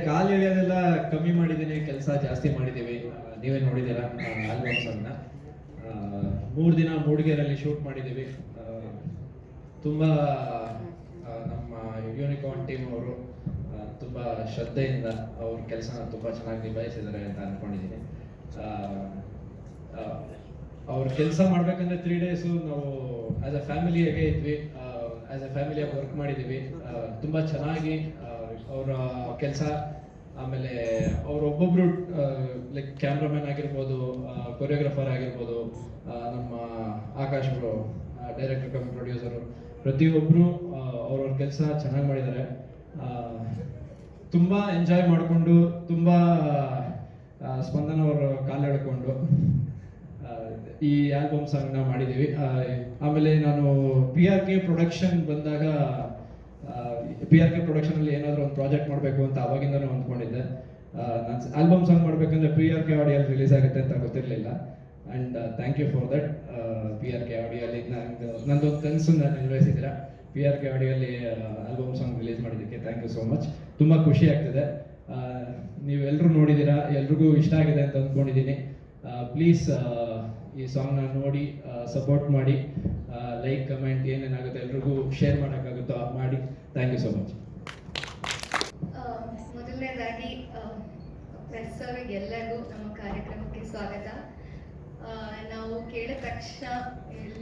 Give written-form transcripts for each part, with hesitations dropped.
ಕಾಲು ಎಳೆಯೋದೆಲ್ಲ ಕಮ್ಮಿ ಮಾಡಿದ್ದೀನಿ, ಕೆಲಸ ಜಾಸ್ತಿ ಮಾಡಿದ್ದೀವಿ. ನೀವೇ ನೋಡಿದ್ದೀರಾ ಆಲ್ಬಮ್ಸ್ ಅನ್ನ. 3 ದಿನ ಮೂಡಿಗೆರೆಯಲ್ಲಿ ಶೂಟ್ ಮಾಡಿದ್ದೀವಿ. ತುಂಬಾ ನಮ್ಮ ಯೂನಿಕಾರ್ನ್ ಟೀಮ್ ಅವರು ತುಂಬಾ ಶ್ರದ್ಧೆಯಿಂದ ಅವ್ರ ಕೆಲಸನ ತುಂಬಾ ಚೆನ್ನಾಗಿ ನಿಭಾಯಿಸಿದ್ದಾರೆ ಅಂತ ಅನ್ಕೊಂಡಿದ್ದೀನಿ. ಅವ್ರ ಕೆಲಸ ಮಾಡ್ಬೇಕಂದ್ರೆ 3 days ನಾವು ಆಸ್ ಅ ಫ್ಯಾಮಿಲಿಯಾಗೆ ಇದ್ವಿ. ಆಸ್ ಅ ಫ್ಯಾಮಿಲಿಯಾಗಿ ವರ್ಕ್ ಮಾಡಿದ್ದೀವಿ. ತುಂಬಾ ಚೆನ್ನಾಗಿ ಅವರ ಕೆಲಸ, ಆಮೇಲೆ ಅವರೊಬ್ಬೊಬ್ರು ಲೈಕ್ ಕ್ಯಾಮ್ರಾಮನ್ ಆಗಿರ್ಬೋದು, ಕೊರಿಯೋಗ್ರಾಫರ್ ಆಗಿರ್ಬೋದು, ನಮ್ಮ ಆಕಾಶ್ ಅವರು ಡೈರೆಕ್ಟರ್ ಕಮ್ ಪ್ರೊಡ್ಯೂಸರು, ಪ್ರತಿಯೊಬ್ಬರು ಅವ್ರವ್ರ ಕೆಲಸ ಚೆನ್ನಾಗಿ ಮಾಡಿದ್ದಾರೆ. ತುಂಬ ಎಂಜಾಯ್ ಮಾಡಿಕೊಂಡು, ತುಂಬ ಸ್ಪಂದನ ಅವರು ಕಾಲು ಎಳ್ಕೊಂಡು ಈ ಆಲ್ಬಮ್ ಸಾಂಗ್ನ ಮಾಡಿದ್ದೀವಿ. ಆಮೇಲೆ ನಾನು PRK ಪ್ರೊಡಕ್ಷನ್ ಬಂದಾಗ PRK ಪ್ರೊಡಕ್ಷನಲ್ಲಿ ಏನಾದರೂ ಒಂದು ಪ್ರಾಜೆಕ್ಟ್ ಮಾಡಬೇಕು ಅಂತ ಅವಾಗಿಂದನೂ ಅಂದ್ಕೊಂಡಿದ್ದೆ. ನಾನು ಆಲ್ಬಮ್ ಸಾಂಗ್ ಮಾಡಬೇಕಂದ್ರೆ PRK ಆಡಿಯೋಲ್ಲಿ ರಿಲೀಸ್ ಆಗುತ್ತೆ ಅಂತ ಗೊತ್ತಿರಲಿಲ್ಲ. And thank you for that. PRK ಆಡಿಯೋಲ್ಲಿ ನಂದೊಂದು ಕನಸನ್ನು ನಿರ್ವಹಿಸಿದ್ದೀರಾ. PRK ಆಡಿಯೋಲ್ಲಿ ಆಲ್ಬಮ್ ಸಾಂಗ್ ರಿಲೀಸ್ ಮಾಡಿದ್ದಕ್ಕೆ ಥ್ಯಾಂಕ್ ಯು ಸೋ ಮಚ್. ತುಂಬ ಖುಷಿ ಆಗ್ತಿದೆ. ನೀವೆಲ್ಲರೂ ನೋಡಿದ್ದೀರಾ, ಎಲ್ರಿಗೂ ಇಷ್ಟ ಆಗಿದೆ ಅಂತ ಅಂದ್ಕೊಂಡಿದ್ದೀನಿ. ಪ್ಲೀಸ್ ಈ ಸಾಂಗ್ನ ನೋಡಿ ಸಪೋರ್ಟ್ ಮಾಡಿ. ಲೈಕ್, ಕಮೆಂಟ್ ಏನೇನಾಗುತ್ತೆ ಎಲ್ರಿಗೂ ಶೇರ್ ಮಾಡೋಕ್ಕಾಗುತ್ತೋ ಮಾಡಿ. Thank you so much. ಮೊದಲನೇದಾಗಿ ಪ್ರೆಸ್ ಅವರಿಗೆ ಎಲ್ಲರಿಗೂ ನಮ್ಮ ಕಾರ್ಯಕ್ರಮಕ್ಕೆ ಸ್ವಾಗತ. ನಾವು ಕೇಳಿದ ತಕ್ಷಣ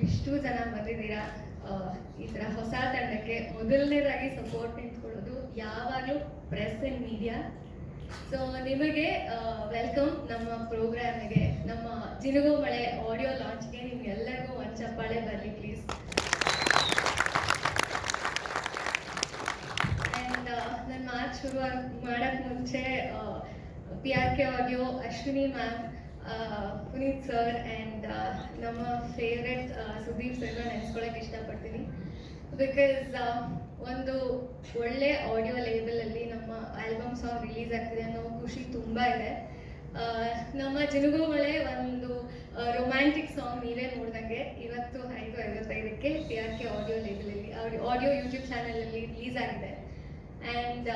ಇಷ್ಟು ಜನ ಬಂದಿದ್ದೀರಾ. ಈ ಥರ ಹೊಸ ತಂಡಕ್ಕೆ ಮೊದಲನೇದಾಗಿ ಸಪೋರ್ಟ್ ನಿಂತ್ಕೊಳ್ಳೋದು ಯಾವಾಗಲೂ ಪ್ರೆಸ್ ಆ್ಯಂಡ್ ಮೀಡಿಯಾ. ಸೊ ನಿಮಗೆ ವೆಲ್ಕಮ್ ನಮ್ಮ ಪ್ರೋಗ್ರಾಮ್ಗೆ, ನಮ್ಮ ಜಿನುಗು ಮಳೆ ಆಡಿಯೋ ಲಾಂಚ್ಗೆ ನಿಮ್ಗೆಲ್ಲರಿಗೂ ಒಂದು ಚಪ್ಪಾಳೆ ಬರಲಿ ಪ್ಲೀಸ್. ಆ್ಯಂಡ್ ನನ್ನ ಮಾತು ಶುರು ಮಾಡೋಕ್ಕೆ ಮುಂಚೆ PRK audio, Ashwini ma'am, Puneeth sir and ನಮ್ಮ ಫೇವ್ರೆಟ್ ಸುದೀಪ್ ಸರ್ನ ನೆನೆಸ್ಕೊಳ್ಳೋಕೆ ಇಷ್ಟಪಡ್ತೀನಿ. ಬಿಕಾಸ್ ಒಂದು ಒಳ್ಳೆ ಆಡಿಯೋ ಲೇಬಲಲ್ಲಿ ನಮ್ಮ ಆಲ್ಬಮ್ ಸಾಂಗ್ ರಿಲೀಸ್ ಆಗ್ತಿದೆ ಅನ್ನೋ ಖುಷಿ ತುಂಬ ಇದೆ. ನಮ್ಮ ಜಿನುಗು ಮಳೆ ಒಂದು ರೊಮ್ಯಾಂಟಿಕ್ ಸಾಂಗ್ ನೀವೇ ನೋಡಿದಂಗೆ ಇವತ್ತು 5:55ಕ್ಕೆ PRK ಆಡಿಯೋ ಲೇಬಲಲ್ಲಿ ಆಡಿಯೋ ಯೂಟ್ಯೂಬ್ ಚಾನಲಲ್ಲಿ ರಿಲೀಸ್ ಆಗಿದೆ. ಆ್ಯಂಡ್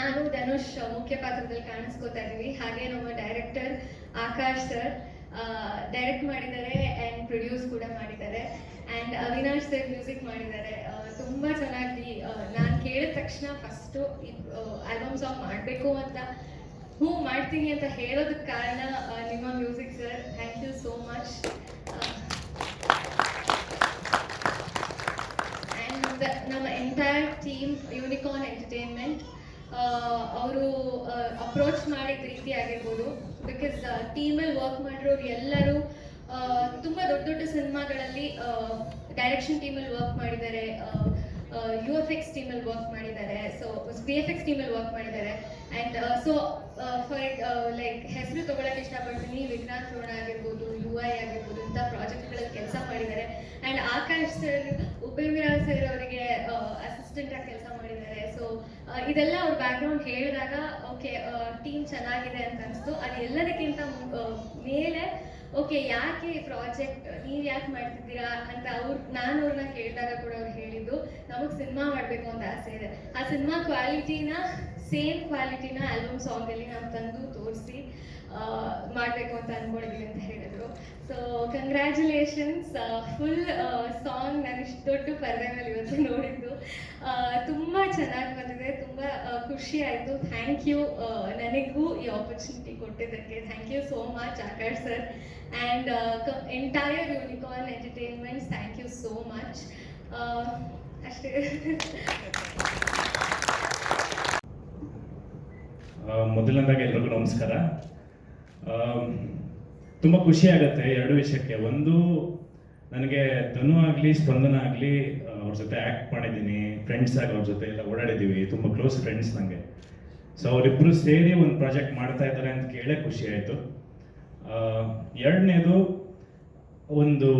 ನಾನು ಧನುಷ್ ಮುಖ್ಯ ಪಾತ್ರದಲ್ಲಿ ಕಾಣಿಸ್ಕೋತಾ ಇದ್ದೀವಿ. ಹಾಗೆ ನಮ್ಮ ಡೈರೆಕ್ಟರ್ ಆಕಾಶ್ ಸರ್ ಡೈರೆಕ್ಟ್ ಮಾಡಿದ್ದಾರೆ ಆ್ಯಂಡ್ ಪ್ರೊಡ್ಯೂಸ್ ಕೂಡ ಮಾಡಿದ್ದಾರೆ. ಆ್ಯಂಡ್ ಅವಿನಾಶ್ ಸರ್ ಮ್ಯೂಸಿಕ್ ಮಾಡಿದ್ದಾರೆ. ತುಂಬ ಚೆನ್ನಾಗಿ ನಾನು ಕೇಳಿದ ತಕ್ಷಣ ಫಸ್ಟು ಈ ಆಲ್ಬಮ್ ಸಾಂಗ್ ಮಾಡಬೇಕು ಅಂತ ಮಾಡ್ತೀನಿ ಅಂತ ಹೇಳೋದಕ್ಕೆ ಕಾರಣ ನಿಮ್ಮ music sir. Thank you so much. And ನಮ್ಮ ಎಂಟೈರ್ ಟೀಮ್ ಯೂನಿಕಾರ್ನ್ ಎಂಟರ್ಟೈನ್ಮೆಂಟ್ ಅವರು ಅಪ್ರೋಚ್ ಮಾಡಿದ ರೀತಿ ಆಗಿರ್ಬೋದು. ಬಿಕಾಸ್ ಟೀಮಲ್ಲಿ ವರ್ಕ್ ಮಾಡಿರೋರು ಎಲ್ಲರೂ ತುಂಬ ದೊಡ್ಡ ದೊಡ್ಡ ಸಿನಿಮಾಗಳಲ್ಲಿ ಡೈರೆಕ್ಷನ್ ಟೀಮಲ್ಲಿ ವರ್ಕ್ ಮಾಡಿದ್ದಾರೆ, UFX ಟೀಮಲ್ಲಿ ವರ್ಕ್ ಮಾಡಿದ್ದಾರೆ, ಸೊ VFX ಟೀಮಲ್ಲಿ ವರ್ಕ್ ಮಾಡಿದ್ದಾರೆ. ಆ್ಯಂಡ್ ಸೊ ಲೈಕ್ ಹೆಸರು ತೊಗೊಳಕ್ಕೆ ಇಷ್ಟಪಡ್ತೀನಿ. ವಿಕ್ರಾಂತ್ ರೋಣ ಆಗಿರ್ಬೋದು, UI ಆಗಿರ್ಬೋದು, ಇಂಥ ಪ್ರಾಜೆಕ್ಟ್ಗಳಲ್ಲಿ ಕೆಲಸ ಮಾಡಿದ್ದಾರೆ. And Akash sir, Upendra sir ಅವರಿಗೆ ಅಸಿಸ್ಟೆಂಟಾಗಿ ಕೆಲಸ ಮಾಡಿದ್ದಾರೆ. ಸೊ ಇದೆಲ್ಲ ಅವ್ರ ಬ್ಯಾಕ್ಗ್ರೌಂಡ್ ಹೇಳಿದಾಗ ಓಕೆ ಟೀಮ್ ಚೆನ್ನಾಗಿದೆ ಅಂತ ಅನಿಸ್ತು. ಅದು ಎಲ್ಲದಕ್ಕಿಂತ ಮೇಲೆ ಓಕೆ ಯಾಕೆ ಈ ಪ್ರಾಜೆಕ್ಟ್ ನೀವು ಯಾಕೆ ಮಾಡ್ತಿದ್ದೀರಾ ಅಂತ ನಾನು ಅವ್ರನ್ನ ಕೇಳಿದಾಗ ಕೂಡ ಅವ್ರು ಹೇಳಿದ್ದು, ನಮಗೆ ಸಿನಿಮಾ ಮಾಡಬೇಕು ಅಂತ ಆಸೆ ಇದೆ. ಆ ಸಿನಿಮಾ ಕ್ವಾಲಿಟಿನ ಸೇಮ್ ಕ್ವಾಲಿಟಿನ ಆಲ್ಬಮ್ ಸಾಂಗಲ್ಲಿ ನಾವು ತಂದು ತೋರಿಸಿ ಮಾಡಬೇಕು ಅಂತ ಅಂದ್ಕೊಂಡಿದ್ದೀವಿ ಅಂತ ಹೇಳಿದ್ರು. So congratulations. ಫುಲ್ ಸಾಂಗ್ ನಾನು ಇಷ್ಟು ದೊಡ್ಡ ಪರದೆ ಮೇಲೆ ಇವತ್ತು ನೋಡಿದ್ದು ತುಂಬ ಚೆನ್ನಾಗಿ ಬಂದಿದೆ. ತುಂಬ ಖುಷಿ ಆಯಿತು. ಥ್ಯಾಂಕ್ ಯು ನನಗೂ ಈ ಆಪರ್ಚುನಿಟಿ ಕೊಟ್ಟಿದ್ದಕ್ಕೆ. Thank you so much Akash sir and entire Unicorn Entertainments. Thank you so much. ಅಷ್ಟೇ. ಮೊದಲನೇದಾಗಿ ಎಲ್ರಿಗೂ ನಮಸ್ಕಾರ. ತುಂಬ ಖುಷಿ ಆಗುತ್ತೆ 2 ವಿಷಯಕ್ಕೆ. ಒಂದು, ನನಗೆ ಧನು ಆಗಲಿ ಸ್ಪಂದನ ಆಗಲಿ ಅವ್ರ ಜೊತೆ ಆ್ಯಕ್ಟ್ ಮಾಡಿದ್ದೀನಿ, ಫ್ರೆಂಡ್ಸ್ ಆಗಿ ಅವ್ರ ಜೊತೆ ಎಲ್ಲ ಓಡಾಡಿದ್ದೀವಿ, ತುಂಬ ಕ್ಲೋಸ್ ಫ್ರೆಂಡ್ಸ್ ನನಗೆ. ಸೊ ಅವರಿಬ್ಬರು ಸೇರಿ ಒಂದು ಪ್ರಾಜೆಕ್ಟ್ ಮಾಡ್ತಾ ಇದ್ದಾರೆ ಅಂತ ಕೇಳೇ ಖುಷಿ ಆಯಿತು. ಎರಡನೇದು, ಒಂದು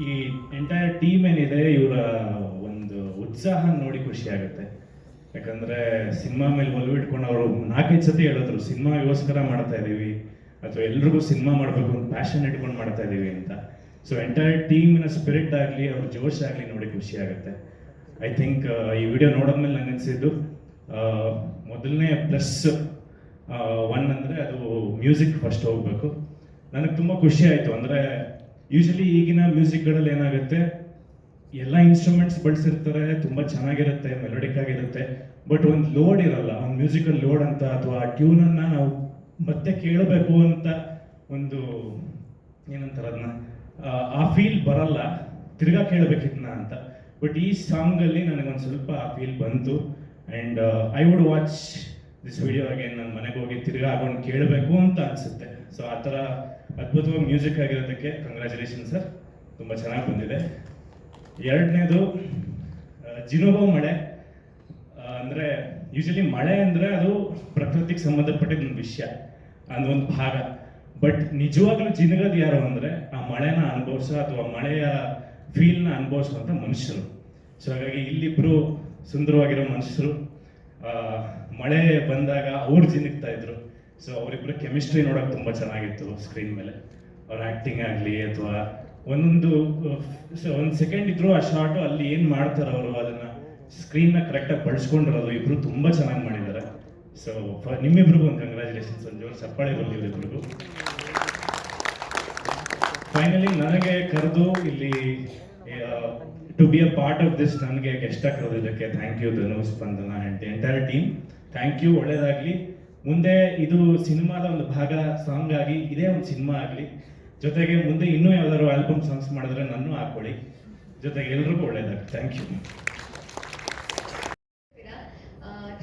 ಈ ಎಂಟೈರ್ ಟೀಮ್ ಏನಿದೆ ಇವರ ಒಂದು ಉತ್ಸಾಹ ನೋಡಿ ಖುಷಿ ಆಗುತ್ತೆ. ಯಾಕಂದರೆ ಸಿನಿಮಾ ಮೇಲೆ ಒಲವಿಟ್ಕೊಂಡು ಅವರು 4-5 ಸತಿ ಹೇಳಿದ್ರು ಸಿನಿಮಾಗೋಸ್ಕರ ಮಾಡ್ತಾ ಇದ್ದೀವಿ, ಅಥವಾ ಎಲ್ರಿಗೂ ಸಿನಿಮಾ ಮಾಡಬೇಕು ಅಂತ ಪ್ಯಾಷನ್ ಇಟ್ಕೊಂಡು ಮಾಡ್ತಾ ಇದ್ದೀವಿ ಅಂತ. ಸೊ ಎಂಟೈರ್ ಟೀಮಿನ ಸ್ಪಿರಿಟ್ ಆಗಲಿ, ಅವ್ರ ಜೋಶ್ ಆಗಲಿ ನೋಡಿ ಖುಷಿ ಆಗುತ್ತೆ. ಐ ಥಿಂಕ್ ಈ ವಿಡಿಯೋ ನೋಡಿದ್ಮೇಲೆ ನಂಗೆ ಅನಿಸಿದ್ದು ಮೊದಲನೇ ಪ್ಲಸ್ ಒನ್ ಅಂದರೆ ಅದು ಮ್ಯೂಸಿಕ್ ಫಸ್ಟ್ ಹೋಗಬೇಕು. ನನಗೆ ತುಂಬ ಖುಷಿ ಆಯಿತು. ಅಂದರೆ ಯೂಶಲಿ ಈಗಿನ ಮ್ಯೂಸಿಕ್ಗಳಲ್ಲಿ ಏನಾಗುತ್ತೆ, ಎಲ್ಲ ಇನ್ಸ್ಟ್ರೂಮೆಂಟ್ಸ್ ಬಳಸಿರ್ತಾರೆ, ತುಂಬ ಚೆನ್ನಾಗಿರುತ್ತೆ, ಮೆಲೋಡಿಕ್ ಆಗಿರುತ್ತೆ, ಬಟ್ ಒಂದು ಲೋಡ್ ಇರಲ್ಲ, ಒಂದು ಮ್ಯೂಸಿಕಲ್ ಲೋಡ್ ಅಂತ ಅಥವಾ ಆ ಟ್ಯೂನನ್ನು ನಾವು ಮತ್ತೆ ಕೇಳಬೇಕು ಅಂತ ಒಂದು ಏನಂತಾರೆ ಅದನ್ನ, ಆ ಫೀಲ್ ಬರಲ್ಲ, ತಿರ್ಗಾ ಕೇಳಬೇಕಿದ್ನ ಅಂತ. ಬಟ್ ಈ ಸಾಂಗಲ್ಲಿ ನನಗೊಂದು ಸ್ವಲ್ಪ ಆ ಫೀಲ್ ಬಂತು. And I would watch this video again. ನನ್ನ ಮನೆಗೆ ಹೋಗಿ ತಿರ್ಗಾ ಆಗೊಂಡು ಕೇಳಬೇಕು ಅಂತ ಅನಿಸುತ್ತೆ. ಸೊ ಆ ಥರ ಅದ್ಭುತವಾಗಿ ಮ್ಯೂಸಿಕ್ ಆಗಿರೋದಕ್ಕೆ ಕಂಗ್ರ್ಯಾಚುಲೇಷನ್ ಸರ್, ತುಂಬ ಚೆನ್ನಾಗಿ ಬಂದಿದೆ. ಎರಡನೇದು ಜಿನೋಬಾ ಮಳೆ. ಅಂದರೆ ಯೂಶಲಿ ಮಳೆ ಅಂದರೆ ಅದು ಪ್ರಕೃತಿಗೆ ಸಂಬಂಧಪಟ್ಟಿದ್ದ ಒಂದು ವಿಷಯ, ಅದೊಂದು ಭಾಗ. ಬಟ್ ನಿಜವಾಗ್ಲೂ ಜಿನಗೋದು ಯಾರು ಅಂದರೆ ಆ ಮಳೆನ ಅನುಭವಿಸೋ ಅಥವಾ ಮಳೆಯ ಫೀಲ್ನ ಅನುಭವಿಸುವಂಥ ಮನುಷ್ಯರು. ಸೊ ಹಾಗಾಗಿ ಇಲ್ಲಿಬ್ಬರು ಸುಂದರವಾಗಿರೋ ಮನುಷ್ಯರು ಮಳೆ ಬಂದಾಗ ಅವ್ರು ಜಿನುಗ್ತಾ ಇದ್ರು. ಸೊ ಅವರಿಬ್ಬರು ಕೆಮಿಸ್ಟ್ರಿ ನೋಡೋಕೆ ತುಂಬ ಚೆನ್ನಾಗಿತ್ತು ಸ್ಕ್ರೀನ್ ಮೇಲೆ. ಅವ್ರ ಆ್ಯಕ್ಟಿಂಗ್ ಆಗಲಿ ಅಥವಾ ಒಂದು ಸೆಕೆಂಡ್ ಇದ್ರು ಆ ಶಾರ್ಟು ಅಲ್ಲಿ ಏನು ಮಾಡ್ತಾರೆ ಅವರು ಅದನ್ನು ಸ್ಕ್ರೀನ್ನ ಕರೆಕ್ಟಾಗಿ ಬಳಸ್ಕೊಂಡಿರೋದು ಇಬ್ಬರು ತುಂಬ ಚೆನ್ನಾಗಿ ಮಾಡಿದ್ದಾರೆ. ಸೊ ನಿಮ್ಮಿಬ್ರಿಗೂ ಒಂದು ಕಂಗ್ರ್ಯಾಚುಲೇಷನ್ಸ್, ಒಂದು ಜೋರು ಚಪ್ಪಾಳೆ ಬರಲಿ ಇವರಿಬ್ರಿಗೂ. ಫೈನಲಿ ನನಗೆ ಕರೆದು ಇಲ್ಲಿ to be a part of this ನನಗೆ ಗೆಸ್ಟ್ ಕರೆದಿದ್ದಕ್ಕೆ thank you Dhanu, Spandana and the entire team. Thank you, ಒಳ್ಳೇದಾಗಲಿ. ಮುಂದೆ ಇದು ಸಿನಿಮಾದ ಒಂದು ಭಾಗ ಸಾಂಗ್ ಆಗಿ ಇದೇ ಒಂದು ಸಿನಿಮಾ ಆಗಲಿ. ಜೊತೆಗೆ ಮುಂದೆ ಇನ್ನೂ ಯಾವ್ದಾದ್ರು ಆಲ್ಬಮ್ ಸಾಂಗ್ಸ್ ಮಾಡಿದ್ರೆ ನನ್ನೂ ಹಾಕೊಳ್ಳಿ. ಜೊತೆಗೆ ಎಲ್ರಿಗೂ ಒಳ್ಳೇದಾಗಲಿ. Thank you.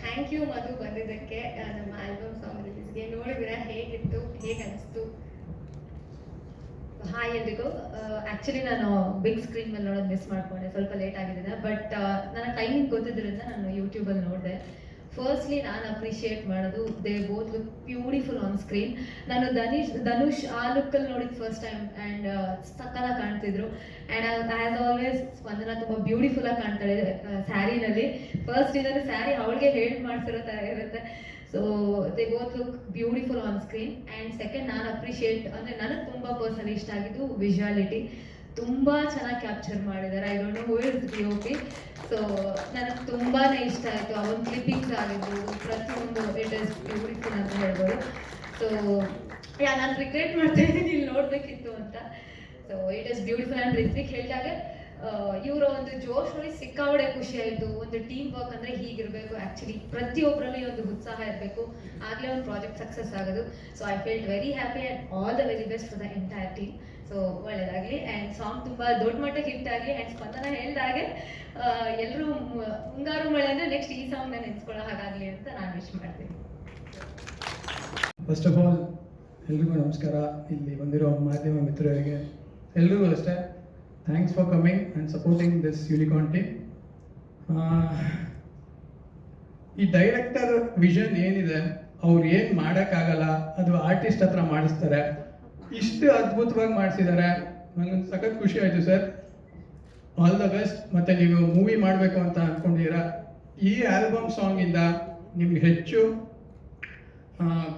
Thank you Madhu ಬಂದಿದ್ದಕ್ಕೆ. ನಮ್ಮ ಆಲ್ಬಮ್ ಸಾಂಗ್ ರಿಲೀಸ್ಗೆ ನೋಡಿದಿರಾ, ಹೇಗಿತ್ತು, ಹೇಗೆ ಅನಿಸ್ತು? ಹಾಯ್ ಎಲ್ರಿಗೂ. ಆ್ಯಕ್ಚುಲಿ ನಾನು ಬಿಗ್ ಸ್ಕ್ರೀನ್ ಮೇಲೆ ನೋಡೋದು ಮಿಸ್ ಮಾಡ್ಕೊಂಡೆ, ಸ್ವಲ್ಪ ಲೇಟ್ ಆಗಿದೆ. ಬಟ್ ನನ್ನ ಟೈಮಿಂಗ್ ಗೊತ್ತಿದ್ದರಿಂದ ನಾನು ಯೂಟ್ಯೂಬಲ್ಲಿ ನೋಡಿದೆ. ಫಸ್ಟ್ಲಿ ನಾನು ಅಪ್ರಿಷಿಯೇಟ್ ಮಾಡೋದು, they both look beautiful on screen. ನಾನು ಧನುಷ್ ಆ ಲುಕ್ಕಲ್ಲಿ ನೋಡಿದ್ದು ಫಸ್ಟ್ ಟೈಮ್ ಆ್ಯಂಡ್ ಸಕ್ಕತ್ತಾಗಿ ಕಾಣ್ತಿದ್ರು. ಆ್ಯಂಡ್ ಆ್ಯಸ್ ಆಲ್ವೇಸ್ ಸ್ಪಂದನ ತುಂಬ ಬ್ಯೂಟಿಫುಲ್ಲಾಗಿ ಕಾಣ್ತಾಳೆ ಸ್ಯಾರಿನಲ್ಲಿ. ಫಸ್ಟ್ ಇದನ್ನು ಸ್ಯಾರಿ ಅವಳಿಗೆ ಹೇಳಿ ಮಾಡಿಸಿರೋ ಥರ ಇರುತ್ತೆ. So they both look beautiful on screen. And second ನಾನು ಅಪ್ರಿಷಿಯೇಟ್ ಅಂದರೆ ನನಗೆ ತುಂಬ ಪರ್ಸನಲಿ ಇಷ್ಟ ಆಗಿದ್ದು ವಿಜುವಾಲಿಟಿ. ತುಂಬ ಚೆನ್ನಾಗಿ ಕ್ಯಾಪ್ಚರ್ ಮಾಡಿದ್ದಾರೆ. I don't know who is DOP. So ನನಗೆ ತುಂಬಾ ಇಷ್ಟ ಆಯಿತು. ಆ ಒಂದು ಕ್ಲಿಪ್ಪಿಂಗ್ಸ್ ಆಗಿರ್ಬೋದು, ಪ್ರತಿಯೊಂದು ಇಟ್ ಇಸ್ ಬ್ಯೂಟಿಫುಲ್ ಅಂತ ಹೇಳ್ಬೋದು. ಸೊ ನಾನು ರಿಗ್ರೆಟ್ ಮಾಡ್ತಾ ಇದ್ದೀನಿ ಇಲ್ಲಿ ನೋಡಬೇಕಿತ್ತು ಅಂತ. So it is beautiful. And Ritvik ಹೇಳಿದಾಗ ಇವರ ಒಂದು ಜೋಶ್ ನೋಡಿ ಸಿಕ್ಕಾಬಡೆ ಖುಷಿ ಆಯಿತು. ಒಂದು ಟೀಮ್ ವರ್ಕ್ ಅಂದರೆ ಹೀಗಿರಬೇಕು. ಆ್ಯಕ್ಚುಲಿ ಪ್ರತಿಯೊಬ್ಬರಲ್ಲಿ ಒಂದು ಉತ್ಸಾಹ ಇರಬೇಕು, ಆಗಲೇ ಒಂದು ಪ್ರಾಜೆಕ್ಟ್ ಸಕ್ಸಸ್ ಆಗೋದು. So I feel very happy and all the very best for the entire team. So ಒಳ್ಳೆಯದಾಗಲಿ. ಆ್ಯಂಡ್ ಸಾಂಗ್ ತುಂಬ ದೊಡ್ಡ ಮಟ್ಟಕ್ಕೆ ಹಿಟ್ ಆಗಲಿ. ಆ್ಯಂಡ್ ಸ್ಪಂದನ ಹೇಳಿದಾಗೆ ಎಲ್ಲರೂ ಮುಂಗಾರು ಮಳೆ ಅಂದರೆ ನೆಕ್ಸ್ಟ್ ಈ ಸಾಂಗ್ನ ನೆನೆಸ್ಕೊಳ್ಳೋ ಹಾಗಾಗಲಿ ಅಂತ ನಾನು ವಿಶ್ ಮಾಡ್ತೀನಿ. ಫಸ್ಟ್ ಆಫ್ ಆಲ್ ಎಲ್ರಿಗೂ ನಮಸ್ಕಾರ. ಇಲ್ಲಿ ಬಂದಿರೋ ಮಾಧ್ಯಮ ಮಿತ್ರರಿಗೆ ಎಲ್ರಿಗೂ ಅಷ್ಟೇ thanks for coming and supporting this unicorn team. ಈ ಡೈರೆಕ್ಟರ್ ವಿಷನ್ ಏನಿದೆ, ಅವ್ರು ಏನು ಮಾಡೋಕ್ಕಾಗಲ್ಲ ಅದು ಆರ್ಟಿಸ್ಟ್ ಹತ್ರ ಮಾಡಿಸ್ತಾರೆ. ಇಷ್ಟು ಅದ್ಭುತವಾಗಿ ಮಾಡಿಸಿದ್ದಾರೆ. ನನಗೊಂದು ಸಖತ್ ಖುಷಿ ಆಯಿತು ಸರ್. All the best. ಮತ್ತು ನೀವು ಮೂವಿ ಮಾಡಬೇಕು ಅಂತ ಅಂದ್ಕೊಂಡಿದ್ದೀರಾ, ಈ ಆಲ್ಬಮ್ ಸಾಂಗಿಂದ ನಿಮ್ಗೆ ಹೆಚ್ಚು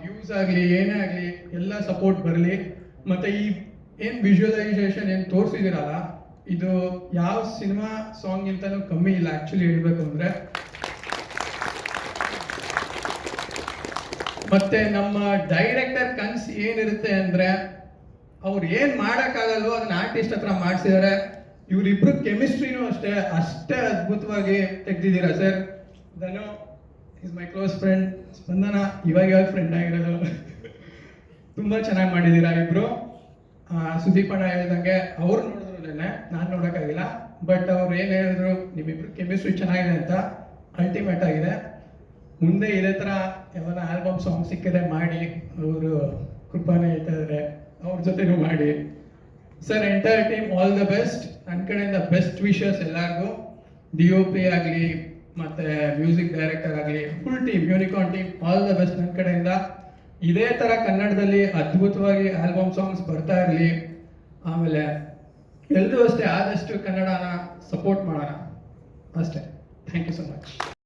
ವ್ಯೂಸ್ ಆಗಲಿ ಏನೇ ಆಗಲಿ ಎಲ್ಲ ಸಪೋರ್ಟ್ ಬರಲಿ. ಮತ್ತು ಈ ಏನು ವಿಜುವಲೈಸೇಷನ್ ಏನು ತೋರಿಸಿದಿರಲ್ಲ, ಇದು ಯಾವ ಸಿನಿಮಾ ಸಾಂಗಿಂತನೂ ಕಮ್ಮಿ ಇಲ್ಲ ಆ್ಯಕ್ಚುಲಿ ಹೇಳಬೇಕು ಅಂದರೆ. ಮತ್ತು ನಮ್ಮ ಡೈರೆಕ್ಟರ್ ಕನ್ಸು ಏನಿರುತ್ತೆ ಅಂದರೆ, ಅವ್ರು ಏನು ಮಾಡೋಕ್ಕಾಗಲ್ವೋ ಅದನ್ನ ಆರ್ಟಿಸ್ಟ್ ಹತ್ರ ಮಾಡಿಸಿದ್ದಾರೆ. ಇವರಿಬ್ರು ಕೆಮಿಸ್ಟ್ರಿನೂ ಅಷ್ಟೇ ಅದ್ಭುತವಾಗಿ ತೆಗೆದಿದ್ದೀರಾ sir. Dhanu is my close friend. Spandana ಇವಾಗ ಫ್ರೆಂಡ್ ಆಗಿರೋದು. ತುಂಬ ಚೆನ್ನಾಗಿ ಮಾಡಿದ್ದೀರಾ ಇಬ್ಬರು. ಸುದೀಪಣ್ಣ ಹೇಳ್ದಂಗೆ ಅವ್ರು ನೋಡಿದ್ರು, ನಾನು ನೋಡೋಕ್ಕಾಗಿಲ್ಲ. ಬಟ್ ಅವ್ರು ಏನು ಹೇಳಿದ್ರು, ನಿಮ್ಮಿಬ್ರು ಕೆಮಿಸ್ಟ್ರಿ ಚೆನ್ನಾಗಿದೆ ಅಂತ. ಅಲ್ಟಿಮೇಟ್ ಆಗಿದೆ. ಮುಂದೆ ಇದೇ ಥರ ಯಾವಾಗ ಆಲ್ಬಮ್ ಸಾಂಗ್ ಸಿಕ್ಕಿದ್ರೆ ಮಾಡಿ, ಅವರು ಕೃಪಾನೇ ಹೇಳ್ತಾ ಇದ್ದಾರೆ, ಅವ್ರ ಜೊತೆನೂ ಮಾಡಿ. Sir entire team all the best. ನನ್ನ ಕಡೆಯಿಂದ ಬೆಸ್ಟ್ ವಿಶಸ್ ಎಲ್ಲರಿಗೂ. DOP ಆಗಲಿ ಮತ್ತು ಮ್ಯೂಸಿಕ್ ಡೈರೆಕ್ಟರ್ ಆಗಲಿ, full team unicorn team all the best ನನ್ನ ಕಡೆಯಿಂದ. ಇದೇ ಥರ ಕನ್ನಡದಲ್ಲಿ ಅದ್ಭುತವಾಗಿ ಆಲ್ಬಮ್ ಸಾಂಗ್ಸ್ ಬರ್ತಾ ಇರಲಿ. ಆಮೇಲೆ ಎಲ್ಲರೂ ಅಷ್ಟೇ ಆದಷ್ಟು ಕನ್ನಡನ ಸಪೋರ್ಟ್ ಮಾಡೋಣ ಅಷ್ಟೇ. Thank you so much.